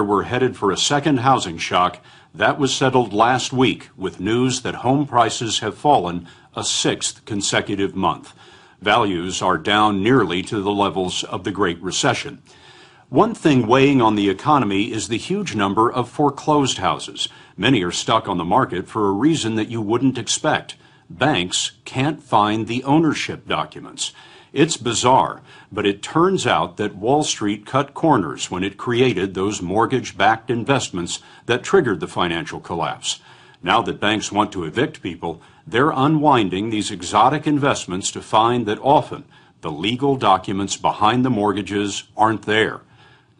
We're headed for a second housing shock. That was settled last week with news that home prices have fallen a sixth consecutive month. Values are down nearly to the levels of the Great Recession. One thing weighing on the economy is the huge number of foreclosed houses. Many are stuck on the market for a reason that you wouldn't expect. Banks can't find the ownership documents. It's bizarre, but it turns out that Wall Street cut corners when it created those mortgage-backed investments that triggered the financial collapse. Now that banks want to evict people, they're unwinding these exotic investments to find that often the legal documents behind the mortgages aren't there.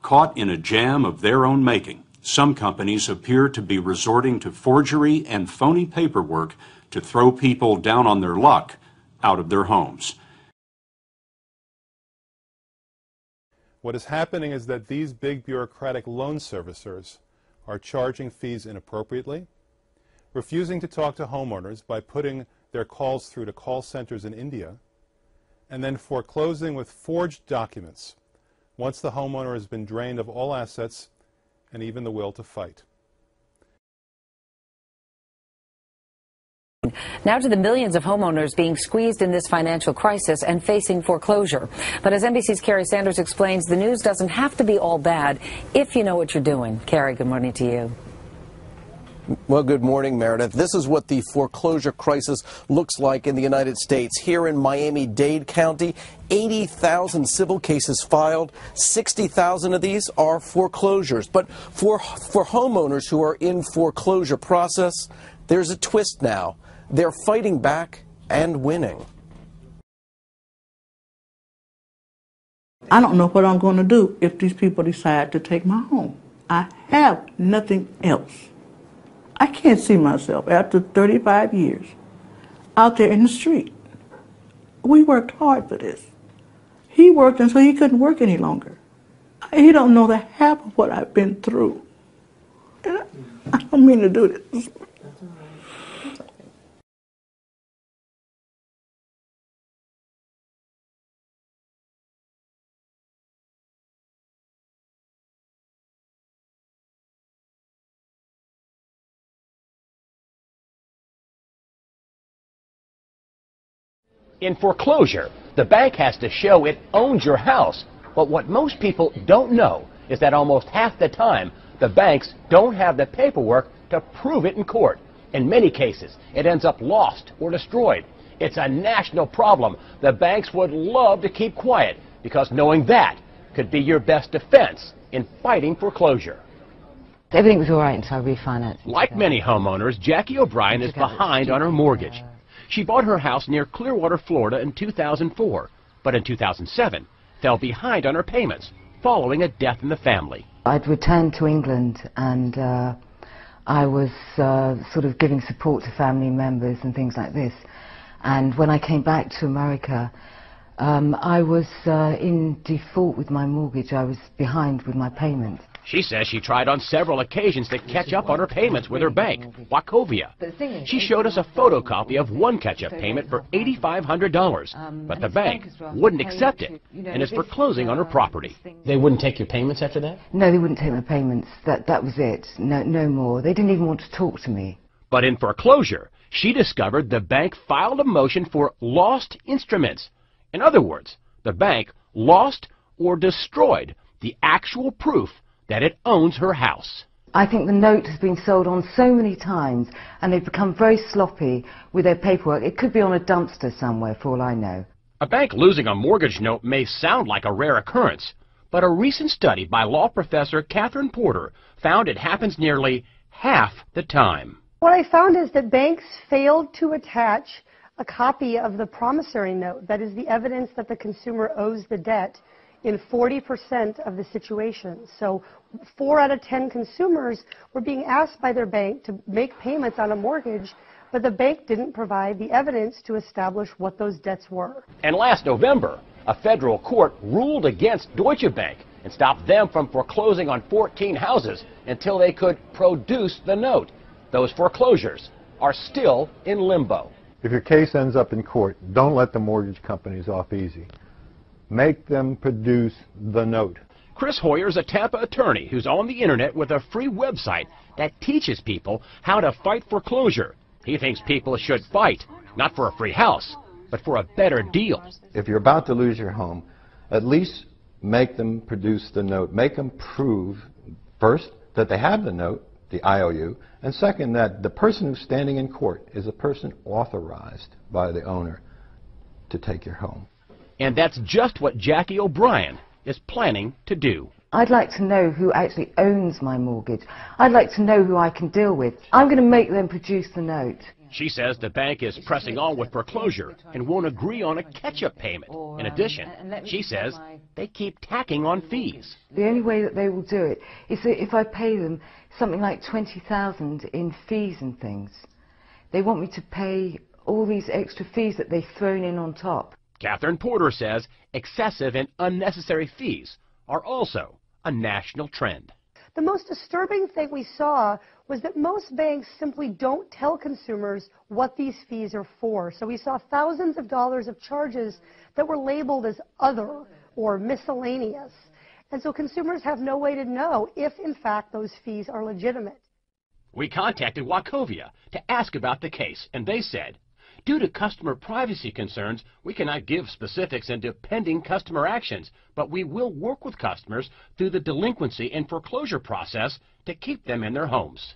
Caught in a jam of their own making, some companies appear to be resorting to forgery and phony paperwork to throw people down on their luck out of their homes. What is happening is that these big bureaucratic loan servicers are charging fees inappropriately, refusing to talk to homeowners by putting their calls through to call centers in India, and then foreclosing with forged documents once the homeowner has been drained of all assets and even the will to fight. Now to the millions of homeowners being squeezed in this financial crisis and facing foreclosure. But as NBC's Carrie Sanders explains, the news doesn't have to be all bad if you know what you're doing. Carrie, good morning to you. Well, good morning, Meredith. This is what the foreclosure crisis looks like in the United States. Here in Miami-Dade County, 80,000 civil cases filed. 60,000 of these are foreclosures. But for homeowners who are in foreclosure process, there's a twist now. They're fighting back and winning. I don't know what I'm going to do if these people decide to take my home. I have nothing else. I can't see myself after 35 years out there in the street. We worked hard for this. He worked until he couldn't work any longer. He don't know the half of what I've been through. And I don't mean to do this. In foreclosure, the bank has to show it owns your house. But what most people don't know is that almost half the time, the banks don't have the paperwork to prove it in court. In many cases, it ends up lost or destroyed. It's a national problem. The banks would love to keep quiet because knowing that could be your best defense in fighting foreclosure. Everything was all right until I refinanced. Like many homeowners, Jackie O'Brien is behind on her mortgage. She bought her house near Clearwater, Florida in 2004, but in 2007 fell behind on her payments following a death in the family. I'd returned to England and I was sort of giving support to family members and things like this. And when I came back to America, I was in default with my mortgage. I was behind with my payments. She says she tried on several occasions to catch up on her payments with her bank, Wachovia. She showed us a photocopy of one catch-up payment for $8,500, but the bank wouldn't accept it and is foreclosing on her property. They wouldn't take your payments after that? No, they wouldn't take my payments. That was it. No more. They didn't even want to talk to me. But in foreclosure, she discovered the bank filed a motion for lost instruments. In other words, the bank lost or destroyed the actual proof that it owns her house. I think the note has been sold on so many times and they've become very sloppy with their paperwork. It could be on a dumpster somewhere for all I know. A bank losing a mortgage note may sound like a rare occurrence, but a recent study by law professor Catherine Porter found it happens nearly half the time. What I found is that banks failed to attach a copy of the promissory note, that is the evidence that the consumer owes the debt, in 40% of the situations. So 4 out of 10 consumers were being asked by their bank to make payments on a mortgage, but the bank didn't provide the evidence to establish what those debts were. And last November, a federal court ruled against Deutsche Bank and stopped them from foreclosing on 14 houses until they could produce the note. Those foreclosures are still in limbo. If your case ends up in court, don't let the mortgage companies off easy. Make them produce the note. Chris Hoyer is a Tampa attorney who's on the internet with a free website that teaches people how to fight foreclosure. He thinks people should fight, not for a free house, but for a better deal. If you're about to lose your home, at least make them produce the note. Make them prove, first, that they have the note, the IOU, and second, that the person who's standing in court is a person authorized by the owner to take your home. And that's just what Jackie O'Brien is planning to do. I'd like to know who actually owns my mortgage. I'd like to know who I can deal with. I'm going to make them produce the note. She says the bank is pressing on with foreclosure and won't agree on a catch-up payment. In addition, she says they keep tacking on fees. The only way that they will do it is that if I pay them something like $20,000 in fees and things, they want me to pay all these extra fees that they've thrown in on top. Catherine Porter says excessive and unnecessary fees are also a national trend. The most disturbing thing we saw was that most banks simply don't tell consumers what these fees are for. So we saw thousands of dollars of charges that were labeled as other or miscellaneous. And so consumers have no way to know if, in fact, those fees are legitimate. We contacted Wachovia to ask about the case, and they said, due to customer privacy concerns, we cannot give specifics into pending customer actions, but we will work with customers through the delinquency and foreclosure process to keep them in their homes.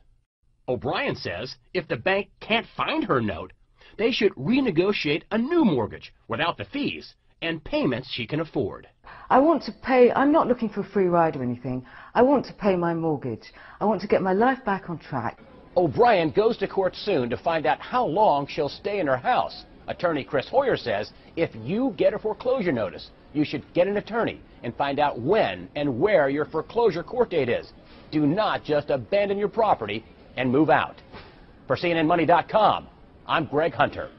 O'Brien says if the bank can't find her note, they should renegotiate a new mortgage without the fees and payments she can afford. I want to pay, I'm not looking for a free ride or anything. I want to pay my mortgage. I want to get my life back on track. O'Brien goes to court soon to find out how long she'll stay in her house. Attorney Chris Hoyer says if you get a foreclosure notice, you should get an attorney and find out when and where your foreclosure court date is. Do not just abandon your property and move out. For CNNMoney.com, I'm Greg Hunter.